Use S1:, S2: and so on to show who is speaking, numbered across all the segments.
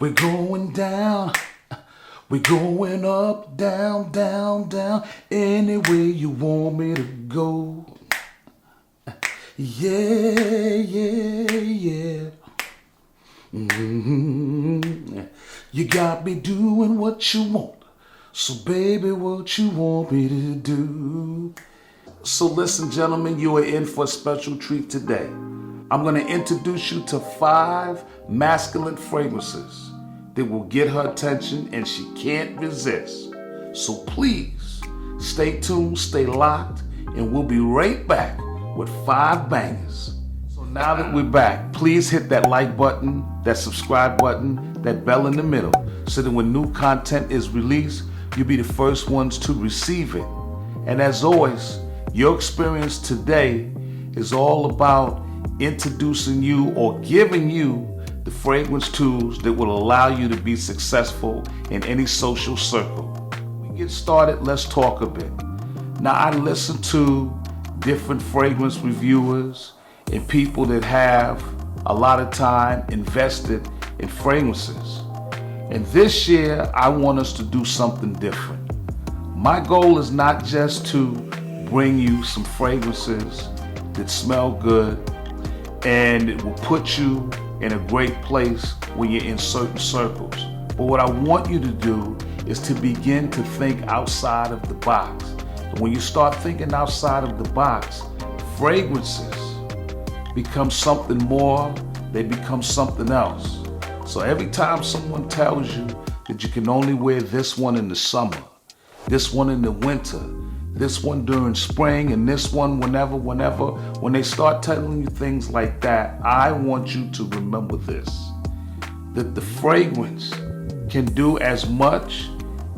S1: We're going down. We're going up, down, down, down. Any way you want me to go. Yeah, yeah, yeah. You got me doing what you want. So baby, what you want me to do? So listen, gentlemen, you are in for a special treat today. I'm going to introduce you to 5 masculine fragrances that will get her attention and she can't resist. So please, stay tuned, stay locked, and we'll be right back with 5 bangers. So now that we're back, please hit that like button, that subscribe button, that bell in the middle, so that when new content is released, you'll be the first ones to receive it. And as always, your experience today is all about introducing you or giving you the fragrance tools that will allow you to be successful in any social circle. We get started, let's talk a bit. Now, I listen to different fragrance reviewers and people that have a lot of time invested in fragrances. And this year, I want us to do something different. My goal is not just to bring you some fragrances that smell good and it will put you in a great place when you're in certain circles. But what I want you to do is to begin to think outside of the box. And when you start thinking outside of the box, fragrances become something more, they become something else. So every time someone tells you that you can only wear this one in the summer, this one in the winter, this one during spring, and this one whenever, when they start telling you things like that, I want you to remember this, that the fragrance can do as much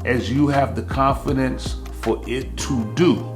S1: as you have the confidence for it to do.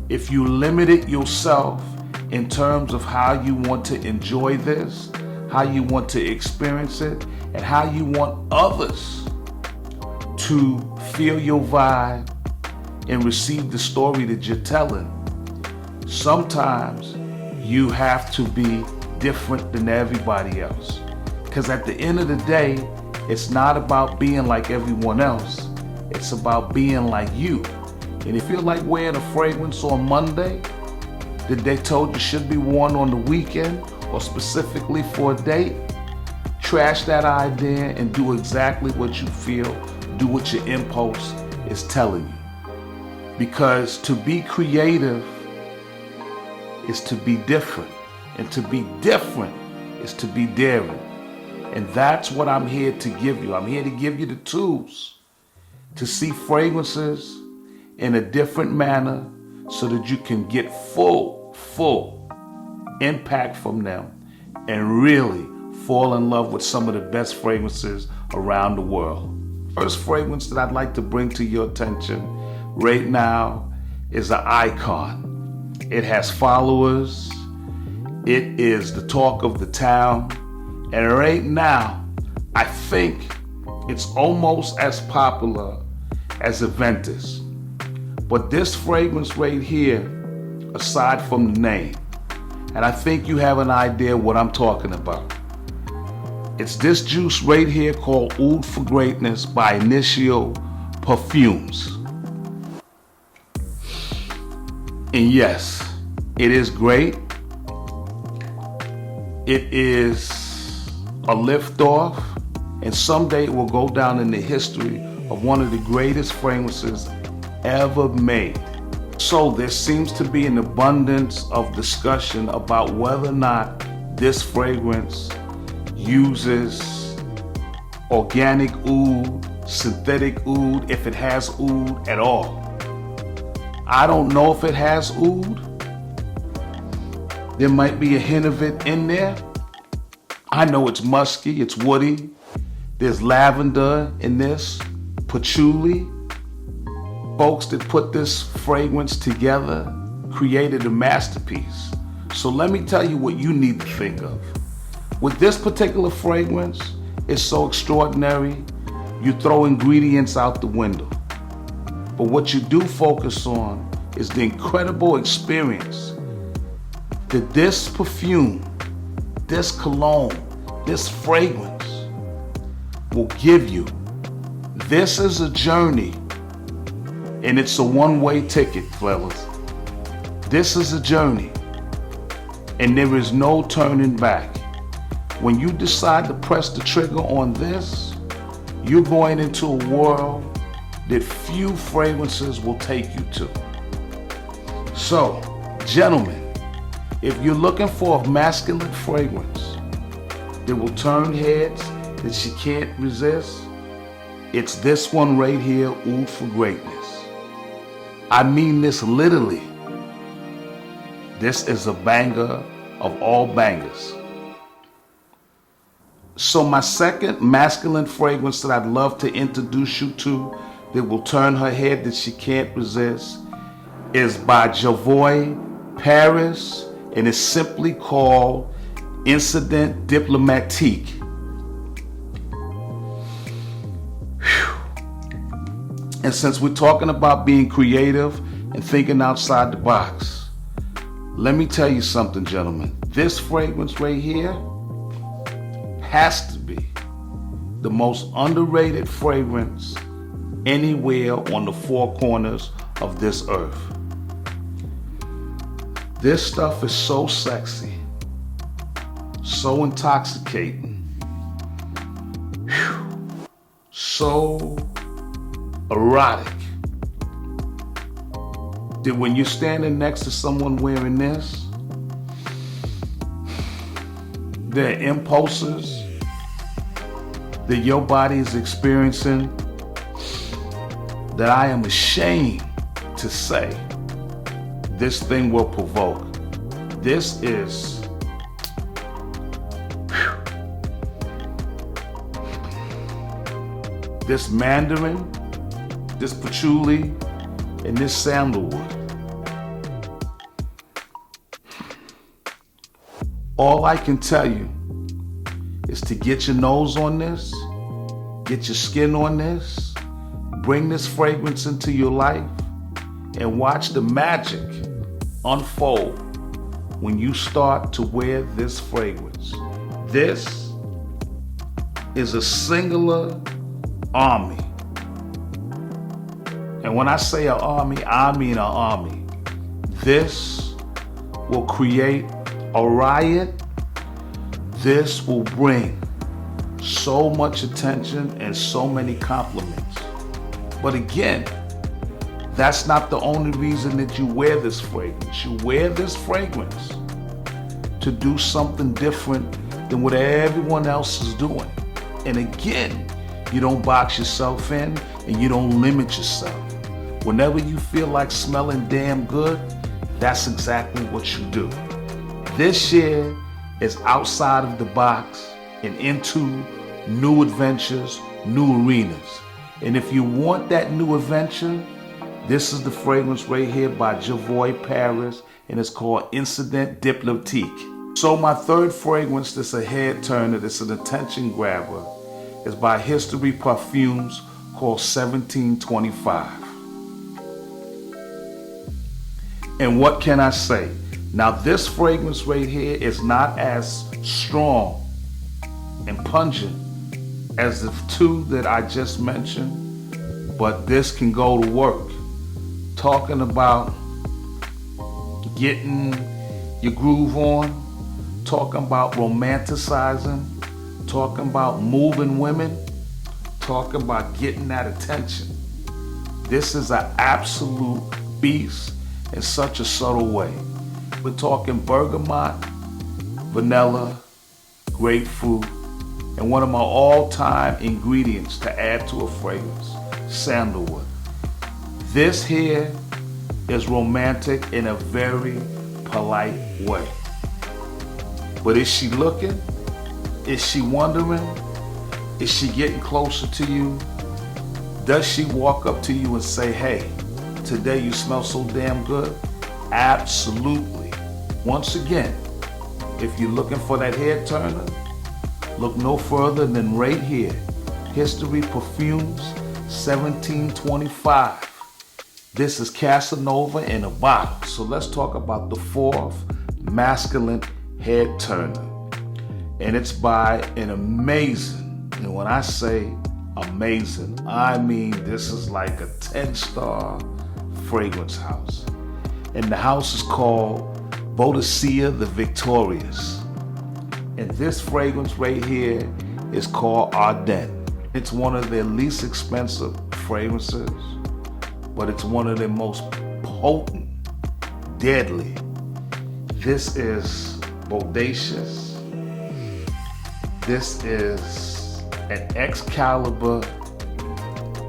S1: If you limit it yourself in terms of how you want to enjoy this, how you want to experience it, and how you want others to feel your vibe and receive the story that you're telling, sometimes you have to be different than everybody else. Because at the end of the day, it's not about being like everyone else. It's about being like you. And if you like wearing a fragrance on Monday that they told you should be worn on the weekend or specifically for a date, trash that idea and do exactly what you feel, do what your impulse is telling you. Because to be creative is to be different. And to be different is to be daring. And that's what I'm here to give you. I'm here to give you the tools to see fragrances in a different manner so that you can get full impact from them and really fall in love with some of the best fragrances around the world. First fragrance that I'd like to bring to your attention right now is an icon. It has followers. It is the talk of the town. And right now, I think it's almost as popular as Aventus. But this fragrance right here, aside from the name, and I think you have an idea what I'm talking about. It's this juice right here called Oud for Greatness by Initio Perfumes. And yes, it is great. It is a liftoff, and someday it will go down in the history of one of the greatest fragrances ever made. So there seems to be an abundance of discussion about whether or not this fragrance uses organic oud, synthetic oud, if it has oud at all. I don't know if it has oud. There might be a hint of it in there. I know it's musky, it's woody. There's lavender in this, patchouli. Folks that put this fragrance together created a masterpiece. So let me tell you what you need to think of. With this particular fragrance, it's so extraordinary, you throw ingredients out the window. But what you do focus on is the incredible experience that this perfume, this cologne, this fragrance will give you. This is a journey, and it's a one-way ticket, fellas. This is a journey, and there is no turning back. When you decide to press the trigger on this, you're going into a world that few fragrances will take you to. So, gentlemen, if you're looking for a masculine fragrance that will turn heads that she can't resist, it's this one right here, Oud for Greatness. I mean this literally. This is a banger of all bangers. So my second masculine fragrance that I'd love to introduce you to that will turn her head that she can't resist is by Javoy Paris, and it's simply called Incident Diplomatique. And since we're talking about being creative and thinking outside the box, let me tell you something, gentlemen. This fragrance right here has to be the most underrated fragrance anywhere on the four corners of this earth. This stuff is so sexy, so intoxicating, so erotic, that when you're standing next to someone wearing this, there are impulses that your body is experiencing that I am ashamed to say this thing will provoke. This is this mandarin, this patchouli, and this sandalwood. All I can tell you is to get your nose on this, get your skin on this, bring this fragrance into your life, and watch the magic unfold when you start to wear this fragrance. This is a singular army. And when I say an army, I mean an army. This will create a riot. This will bring so much attention and so many compliments. But again, that's not the only reason that you wear this fragrance. You wear this fragrance to do something different than what everyone else is doing. And again, you don't box yourself in and you don't limit yourself. Whenever you feel like smelling damn good, that's exactly what you do. This year is outside of the box and into new adventures, new arenas. And if you want that new adventure, this is the fragrance right here by Javoy Paris, and it's called Incident Diplomatique. So my third fragrance that's a head turner, that's an attention grabber, is by History Parfums, called 1725. And what can I say? Now this fragrance right here is not as strong and pungent as the two that I just mentioned, but this can go to work. Talking about getting your groove on, talking about romanticizing, talking about moving women, talking about getting that attention. This is an absolute beast in such a subtle way. We're talking bergamot, vanilla, grapefruit, and one of my all-time ingredients to add to a fragrance, sandalwood. This here is romantic in a very polite way. But is she looking? Is she wondering? Is she getting closer to you? Does she walk up to you and say, hey, today you smell so damn good? Absolutely. Once again, if you're looking for that head turner, look no further than right here. History Parfums 1725. This is Casanova in a bottle. So let's talk about the fourth masculine head turner. And it's by an amazing And when I say amazing, I mean this is like a 10-star fragrance house. And the house is called Boadicea the Victorious. And this fragrance right here is called Ardent. It's one of their least expensive fragrances, but it's one of their most potent, deadly. This is bodacious. This is an Excalibur.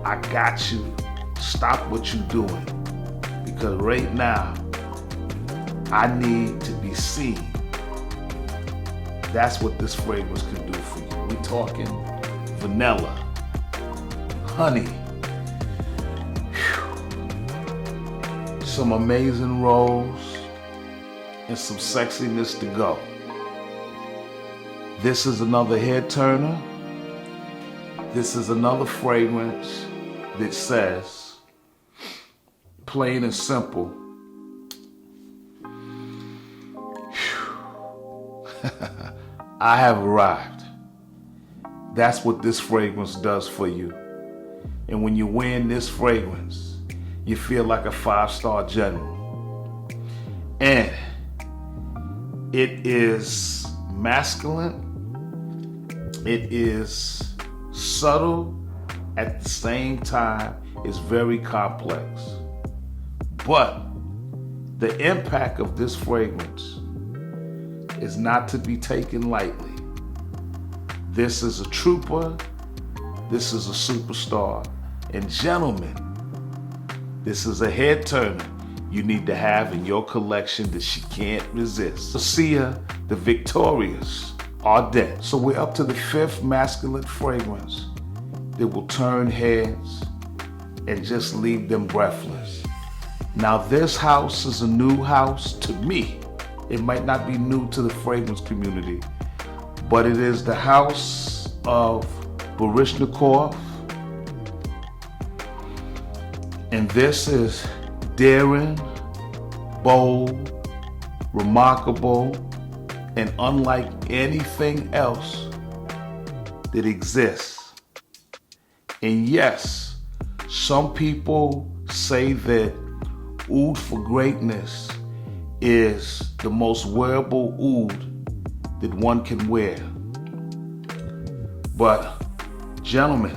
S1: I got you. Stop what you're doing. Because right now, I need to be seen. That's what this fragrance can do for you. We're talking vanilla, honey, some amazing rose, and some sexiness to go. This is another head turner. This is another fragrance that says, plain and simple, I have arrived. That's what this fragrance does for you. And when you're wearing this fragrance, you feel like a 5-star general. And it is masculine. It is subtle. At the same time, it's very complex. But the impact of this fragrance is not to be taken lightly. This is a trooper. This is a superstar. And gentlemen, this is a head turner you need to have in your collection that she can't resist. Boadicea the Victorious Ardent. So we're up to the 5th masculine fragrance that will turn heads and just leave them breathless. Now this house is a new house to me. It might not be new to the fragrance community, but it is the house of Baryshnikov. And this is daring, bold, remarkable, and unlike anything else that exists. And yes, some people say that Oud for Greatness is the most wearable oud that one can wear. But gentlemen,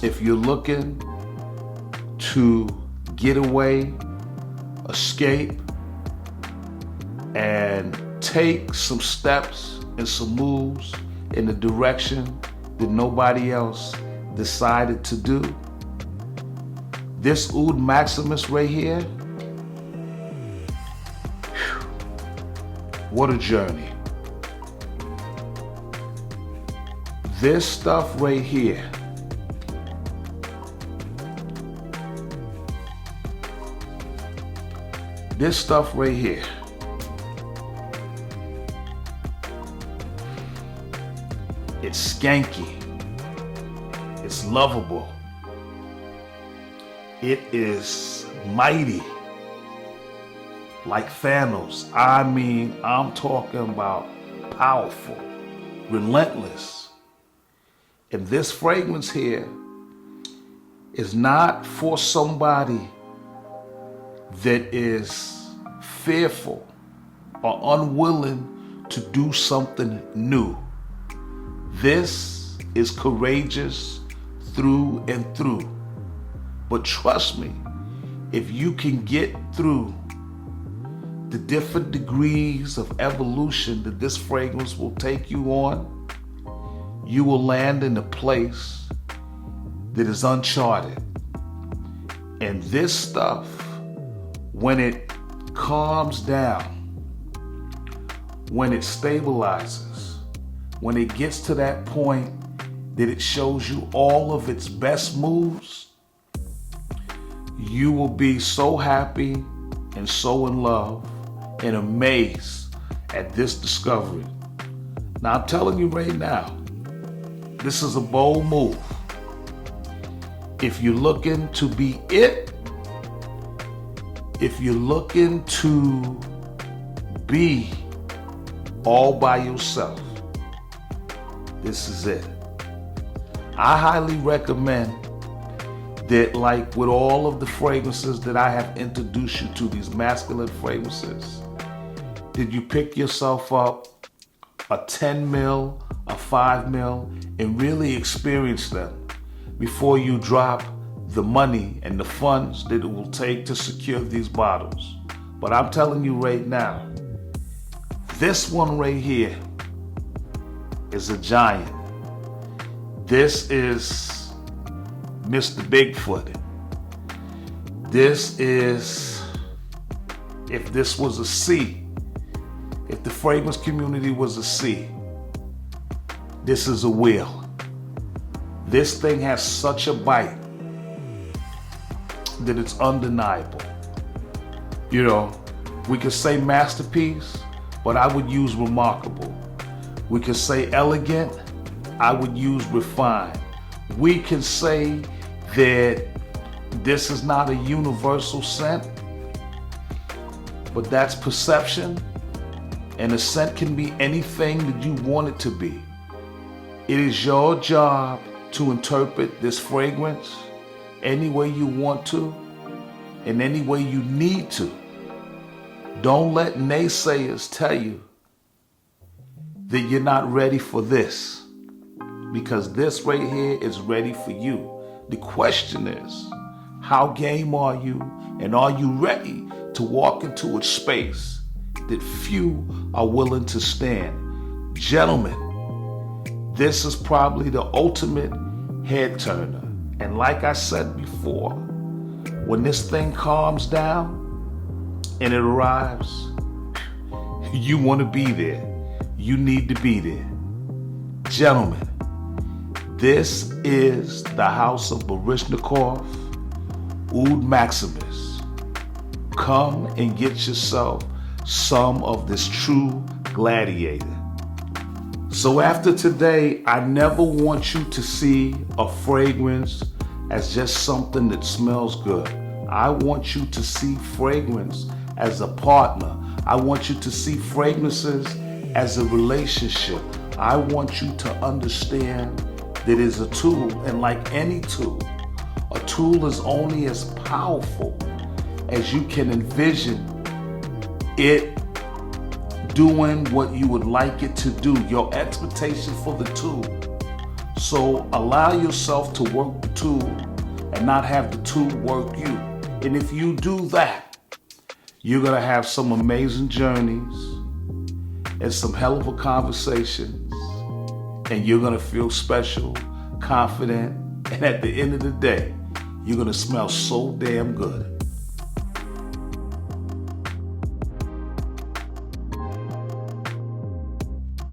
S1: if you're looking to get away, escape, and take some steps and some moves in the direction that nobody else decided to do, this Oud Maximus right here, what a journey. This stuff right here it's skanky, it's lovable, it is mighty, like Thanos. I mean, I'm talking about powerful, relentless. And this fragrance here is not for somebody that is fearful or unwilling to do something new. This is courageous through and through. But trust me, if you can get through the different degrees of evolution that this fragrance will take you on, you will land in a place that is uncharted. And this stuff, when it calms down, when it stabilizes, when it gets to that point that it shows you all of its best moves, you will be so happy and so in love and amazed at this discovery. Now I'm telling you right now, this is a bold move. If you're looking to be it, if you're looking to be all by yourself, this is it. I highly recommend that, like with all of the fragrances that I have introduced you to, these masculine fragrances, that you pick yourself up a 10 mil, a 5 mil, and really experience them before you drop the money and the funds that it will take to secure these bottles. But I'm telling you right now, this one right here is a giant. This is Mr. Bigfoot. This is, if this was a sea, if the fragrance community was a sea, this is a whale. This thing has such a bite that it's undeniable. You know, we could say masterpiece, but I would use remarkable. We could say elegant, I would use refined. We can say that this is not a universal scent, but that's perception, and a scent can be anything that you want it to be. It is your job to interpret this fragrance any way you want to and any way you need to. Don't let naysayers tell you that you're not ready for this, because this right here is ready for you. The question is, how game are you, and are you ready to walk into a space that few are willing to stand? Gentlemen, this is probably the ultimate head turner. And like I said before, when this thing calms down and it arrives, you want to be there. You need to be there. Gentlemen, this is the house of Baryshnikov, Oud Maximus. Come and get yourself some of this true gladiator. So after today, I never want you to see a fragrance as just something that smells good. I want you to see fragrance as a partner. I want you to see fragrances as a relationship. I want you to understand that it's a tool, and like any tool, a tool is only as powerful as you can envision it doing what you would like it to do, your expectation for the tool. So allow yourself to work the tool and not have the tool work you. And if you do that, you're gonna have some amazing journeys and some hell of a conversations, and you're gonna feel special, confident, and at the end of the day, you're gonna smell so damn good.